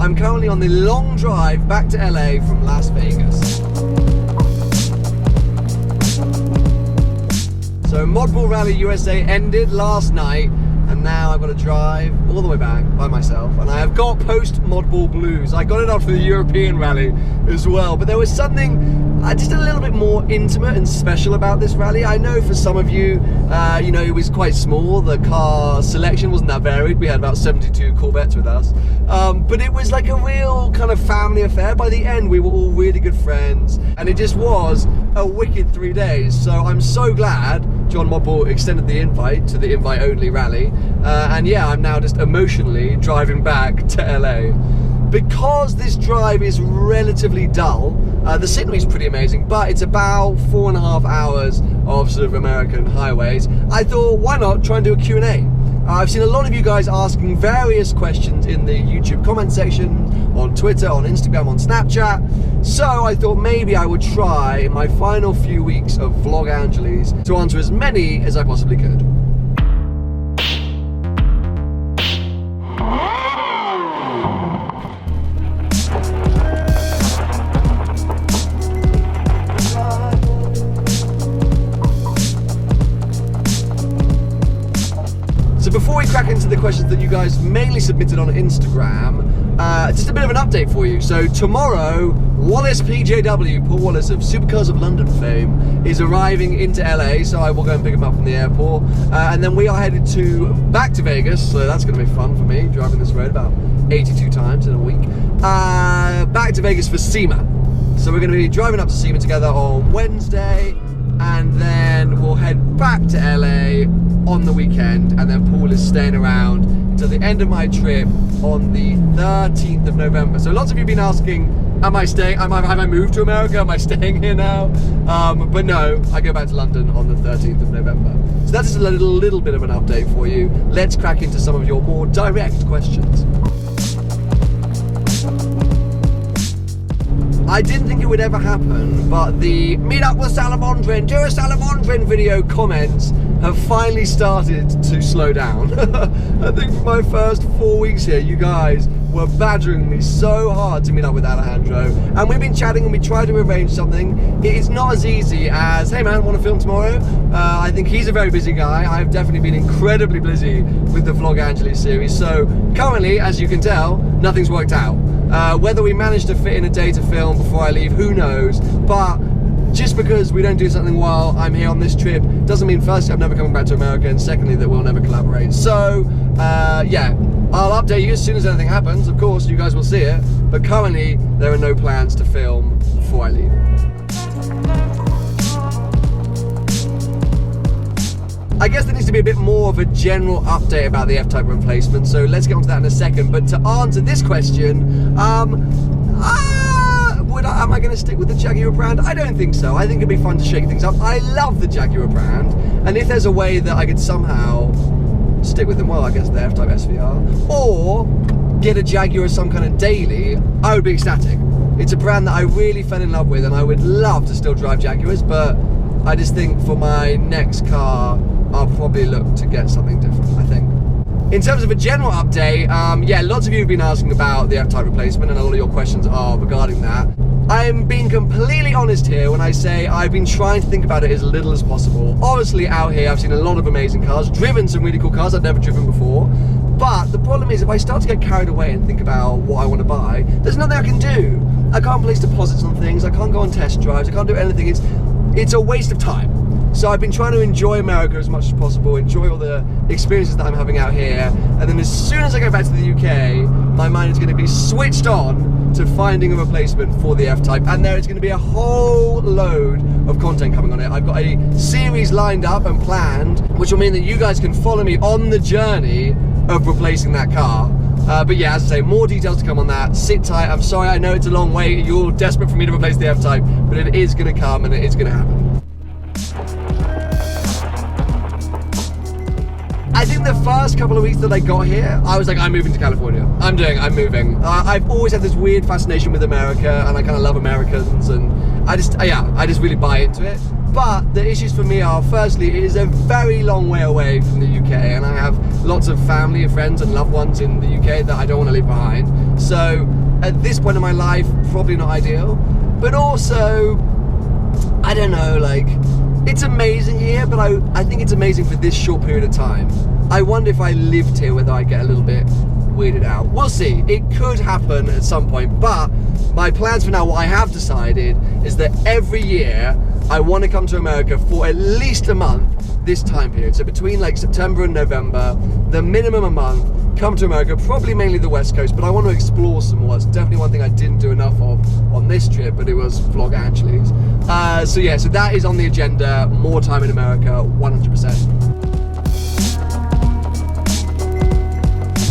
I'm currently on the long drive back to LA from Las Vegas. So Mod Ball Rally USA ended last night, and now I've got to drive all the way back by myself, and I have got post Mod Ball blues. I got it after the European rally as well, but there was something just a little bit more intimate and special about this rally. I know for some of you, you know, it was quite small. The car selection wasn't that varied. We had about 72 Corvettes with us, but it was like a real kind of family affair. By the end, we were all really good friends, and it just was a wicked 3 days. So I'm so glad John Mod Ball extended the invite to the invite-only rally, and yeah, I'm now just emotionally driving back to LA. Because this drive is relatively dull, the scenery is pretty amazing, but it's about 4.5 hours of sort of American highways. I thought, why not try and do a Q&A? I've seen a lot of you guys asking various questions in the YouTube comment section, on Twitter, on Instagram, on Snapchat. So I thought maybe I would try in my final few weeks of VlogAngels to answer as many as I possibly could. Before we crack into the questions that you guys mainly submitted on Instagram, just a bit of an update for you. So tomorrow, Wallace PJW, Paul Wallace of Supercars of London fame, is arriving into LA, so I will go and pick him up from the airport. And then we are headed back to Vegas, so that's going to be fun for me, driving this road about 82 times in a week. Back to Vegas for SEMA. So we're going to be driving up to SEMA together on Wednesday, and then we'll head back to LA on the weekend, and then Paul is staying around until the end of my trip on the 13th of November. So lots of you have been asking, am I staying, have I moved to America? Am I staying here now? But no, I go back to London on the 13th of November. So that's just a little bit of an update for you. Let's crack into some of your more direct questions. I didn't think it would ever happen, but the meet up with Salamandrin, do a Salamandrin video comments have finally started to slow down. I think for my first 4 weeks here, you guys were badgering me so hard to meet up with Alejandro, and we've been chatting and we tried to arrange something. It's not as easy as, hey man, want to film tomorrow? I think he's a very busy guy. I've definitely been incredibly busy with the VlogAngels series, so currently, as you can tell, nothing's worked out. Whether we manage to fit in a day to film before I leave, who knows, but just because we don't do something while I'm here on this trip doesn't mean firstly I'm never coming back to America, and secondly that we'll never collaborate. So yeah, I'll update you as soon as anything happens. Of course you guys will see it, but currently there are no plans to film before I leave. I guess there needs to be a bit more of a general update about the F-Type replacement, so let's get onto that in a second. But to answer this question, am I going to stick with the Jaguar brand? I don't think so. I think it'd be fun to shake things up. I love the Jaguar brand, and if there's a way that I could somehow stick with them, well, I guess the F-Type SVR, or get a Jaguar as some kind of daily, I would be ecstatic. It's a brand that I really fell in love with, and I would love to still drive Jaguars, but I just think for my next car, I'll probably look to get something different, I think. In terms of a general update, yeah, lots of you have been asking about the F-Type replacement, and a lot of your questions are regarding that. I'm being completely honest here when I say I've been trying to think about it as little as possible. Obviously out here I've seen a lot of amazing cars, driven some really cool cars I've never driven before, but the problem is if I start to get carried away and think about what I want to buy, there's nothing I can do. I can't place deposits on things, I can't go on test drives, I can't do anything. It's a waste of time. So I've been trying to enjoy America as much as possible, enjoy all the experiences that I'm having out here, and then as soon as I go back to the UK, my mind is going to be switched on to finding a replacement for the F-Type, and there is going to be a whole load of content coming on it. I've got a series lined up and planned, which will mean that you guys can follow me on the journey of replacing that car. But yeah, as I say, more details to come on that. Sit tight. I'm sorry, I know it's a long wait. You're desperate for me to replace the F-Type, but it is going to come and it is going to happen. I think the first couple of weeks that I got here, I was like, I'm moving to California. I'm moving. I've always had this weird fascination with America, and I kind of love Americans, and I just really buy into it. But the issues for me are, firstly, it is a very long way away from the UK, and I have lots of family and friends and loved ones in the UK that I don't want to leave behind. So at this point in my life, probably not ideal. But also, I don't know, like, it's amazing here, but I think it's amazing for this short period of time. I wonder if I lived here whether I'd get a little bit weirded out. We'll see. It could happen at some point, but my plans for now, what I have decided is that every year I want to come to America for at least a month this time period. So between like September and November, the minimum a month, come to America, probably mainly the West Coast, but I want to explore some more. It's definitely one thing I didn't do enough of on this trip, but it was VlogAngels. So yeah, so that is on the agenda, more time in America, 100%.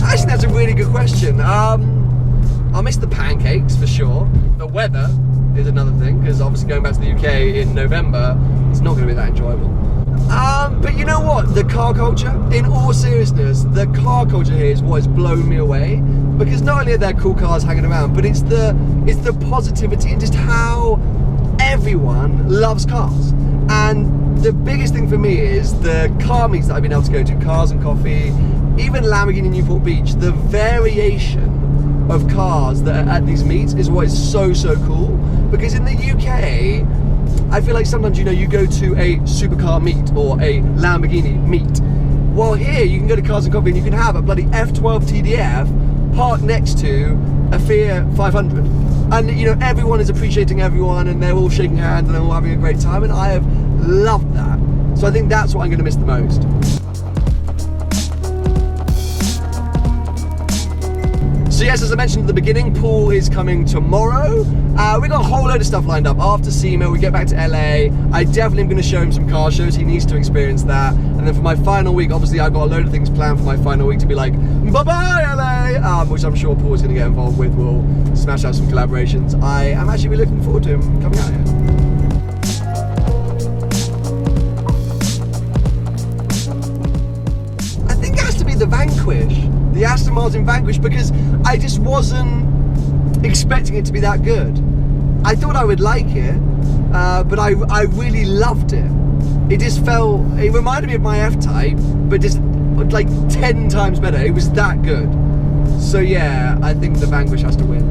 Actually, that's a really good question. I'll miss the pancakes for sure. The weather is another thing, because obviously going back to the UK in November, it's not going to be that enjoyable. But you know what? The car culture, in all seriousness, the car culture here is what has blown me away. Because not only are there cool cars hanging around, but it's the positivity and just how everyone loves cars. And the biggest thing for me is the car meets that I've been able to go to, Cars and Coffee, even Lamborghini Newport Beach, the variation of cars that are at these meets is what is so cool. Because in the UK, I feel like sometimes, you know, you go to a supercar meet or a Lamborghini meet. Well, here you can go to Cars and Coffee and you can have a bloody F12 TDF parked next to a Fiat 500. And, you know, everyone is appreciating everyone and they're all shaking hands and they're all having a great time, and I have loved that. So I think that's what I'm going to miss the most. So yes, as I mentioned at the beginning, Paul is coming tomorrow. We got a whole load of stuff lined up. After SEMA, we get back to LA. I definitely am going to show him some car shows. He needs to experience that. And then for my final week, obviously I've got a load of things planned for my final week to be like, bye-bye LA, which I'm sure Paul's going to get involved with. We'll smash out some collaborations. I am actually really looking forward to him coming out here. I think it has to be the Vanquish. The Aston Martin Vanquish, because I just wasn't expecting it to be that good. I thought I would like it, but I really loved it. It just it reminded me of my FType, but just like 10 times better. It was that good. So yeah, I think the Vanquish has to win.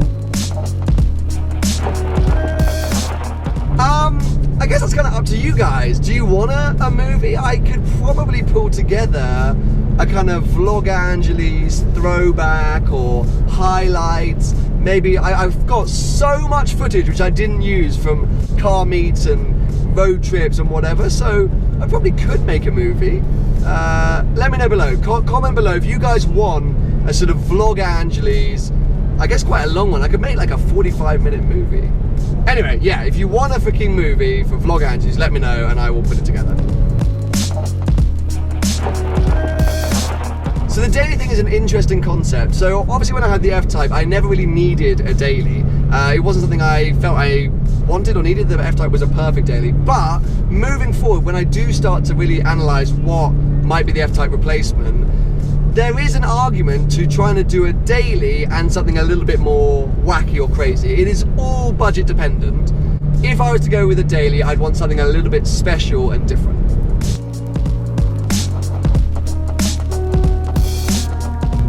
I guess that's kind of up to you guys. Do you want a movie? I could probably pull together a kind of VlogAngeles throwback or highlights. Maybe I've got so much footage which I didn't use from car meets and road trips and whatever, so I probably could make a movie. Let me know below. Comment below if you guys want a sort of VlogAngeles, I guess quite a long one. I could make like a 45-minute movie. Anyway, yeah, if you want a freaking movie for VlogAngeles, let me know and I will put it together. So the daily thing is an interesting concept. So obviously when I had the FType, I never really needed a daily. It wasn't something I felt I wanted or needed. The FType was a perfect daily. But moving forward, when I do start to really analyse what might be the FType replacement, there is an argument to trying to do a daily and something a little bit more wacky or crazy. It is all budget dependent. If I was to go with a daily, I'd want something a little bit special and different.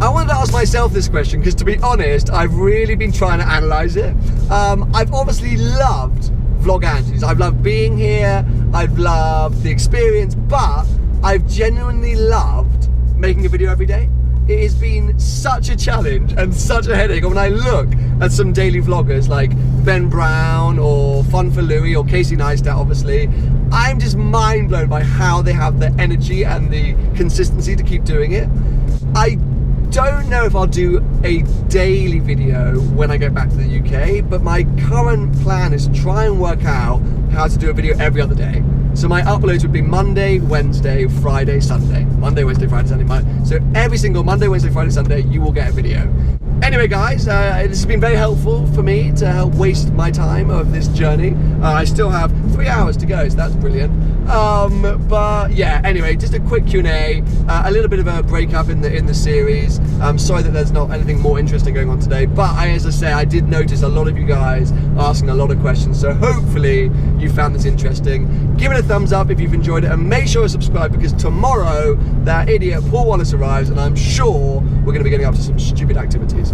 I wanted to ask myself this question because, to be honest, I've really been trying to analyse it. I've obviously loved VlogAngels. I've loved being here, I've loved the experience, but I've genuinely loved making a video every day. It has been such a challenge and such a headache. When I look at some daily vloggers like Ben Brown or Fun for Louie or Casey Neistat, obviously, I'm just mind blown by how they have the energy and the consistency to keep doing it. I don't know if I'll do a daily video when I get back to the UK, but my current plan is to try and work out how to do a video every other day. So my uploads would be Monday, Wednesday, Friday, Sunday. Monday, Wednesday, Friday, Sunday. So every single Monday, Wednesday, Friday, Sunday, you will get a video. Anyway, guys, this has been very helpful for me to help waste my time of this journey. I still have 3 hours to go, so that's brilliant. But yeah, anyway, just a quick Q&A, a little bit of a breakup in the series. I'm sorry that there's not anything more interesting going on today, but as I say, I did notice a lot of you guys asking a lot of questions, so hopefully you found this interesting. Give it a thumbs up if you've enjoyed it, and make sure to subscribe, because tomorrow that idiot Paul Wallace arrives, and I'm sure we're going to be getting up to some stupid activities.